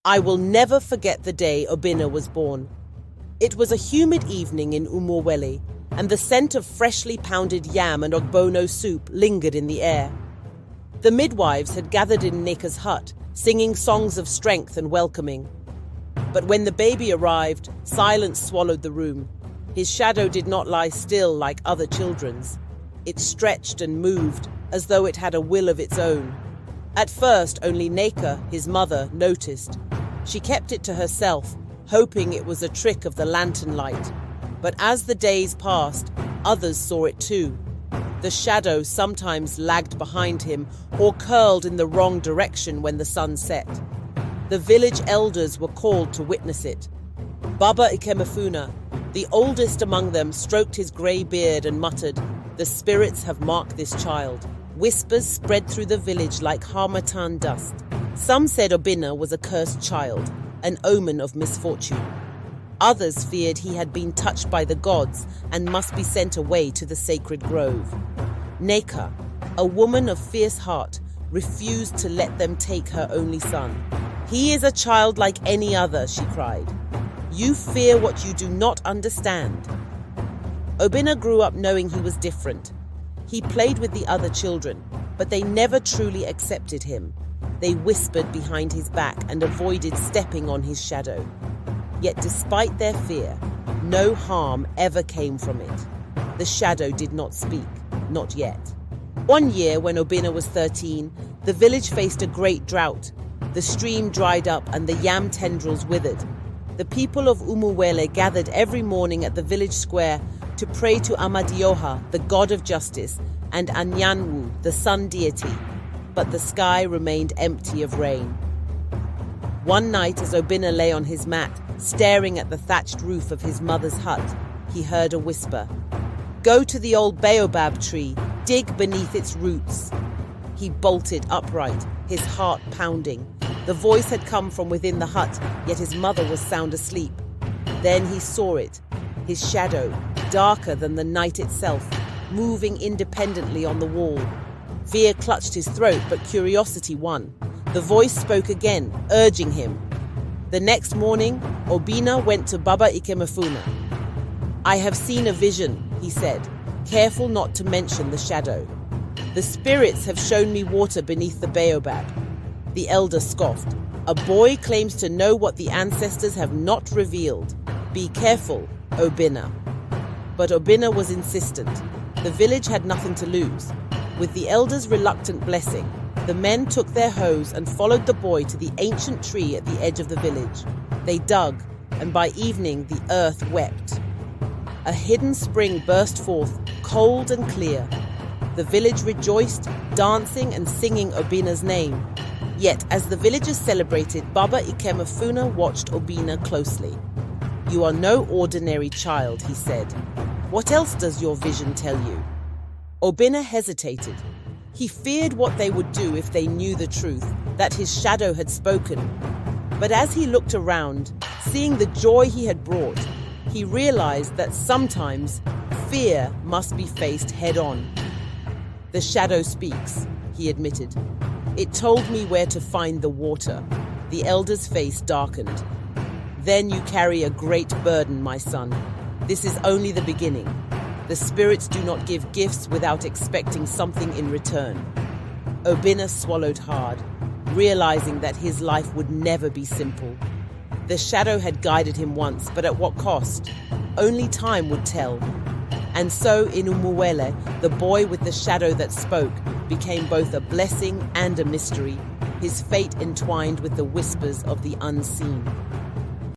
I will never forget the day Obinna was born. It was a humid evening in Umuowele, and the scent of freshly pounded yam and ogbono soup lingered in the air. The midwives had gathered in Neka's hut, singing songs of strength and welcoming. But when the baby arrived, silence swallowed the room. His shadow did not lie still like other children's. It stretched and moved, as though it had a will of its own. At first, only Neka, his mother, noticed. She kept it to herself, hoping it was a trick of the lantern light. But as the days passed, others saw it too. The shadow sometimes lagged behind him or curled in the wrong direction when the sun set. The village elders were called to witness it. Baba Ikemefuna, the oldest among them, stroked his grey beard and muttered, "The spirits have marked this child." Whispers spread through the village like harmattan dust. Some said Obinna was a cursed child, an omen of misfortune. Others feared he had been touched by the gods and must be sent away to the sacred grove. Neka, a woman of fierce heart, refused to let them take her only son. "He is a child like any other," she cried. "You fear what you do not understand." Obinna grew up knowing he was different. He played with the other children, but they never truly accepted him. They whispered behind his back and avoided stepping on his shadow. Yet despite their fear, no harm ever came from it. The shadow did not speak, not yet. One year, when Obinna was 13, the village faced a great drought. The stream dried up and the yam tendrils withered. The people of Umuowele gathered every morning at the village square to pray to Amadioha, the god of justice, and Anyanwu, the sun deity. But the sky remained empty of rain. One night, as Obinna lay on his mat, staring at the thatched roof of his mother's hut, he heard a whisper. "Go to the old baobab tree, dig beneath its roots." He bolted upright, his heart pounding. The voice had come from within the hut, yet his mother was sound asleep. Then he saw it, his shadow, darker than the night itself, moving independently on the wall. Fear clutched his throat, but curiosity won. The voice spoke again, urging him. The next morning, Obinna went to Baba Ikemefuna. "I have seen a vision," he said, careful not to mention the shadow. "The spirits have shown me water beneath the baobab." The elder scoffed. "A boy claims to know what the ancestors have not revealed. Be careful, Obinna." But Obinna was insistent. The village had nothing to lose. With the elder's reluctant blessing, the men took their hoes and followed the boy to the ancient tree at the edge of the village. They dug, and by evening the earth wept. A hidden spring burst forth, cold and clear. The village rejoiced, dancing and singing Obinna's name. Yet, as the villagers celebrated, Baba Ikemefuna watched Obinna closely. "You are no ordinary child," he said. "What else does your vision tell you?" Obinna hesitated. He feared what they would do if they knew the truth, that his shadow had spoken. But as he looked around, seeing the joy he had brought, he realized that sometimes fear must be faced head-on. "The shadow speaks," he admitted. "It told me where to find the water." The elder's face darkened. "Then you carry a great burden, my son. This is only the beginning. The spirits do not give gifts without expecting something in return." Obinna swallowed hard, realizing that his life would never be simple. The shadow had guided him once, but at what cost? Only time would tell. And so in Umuowele, the boy with the shadow that spoke became both a blessing and a mystery, his fate entwined with the whispers of the unseen.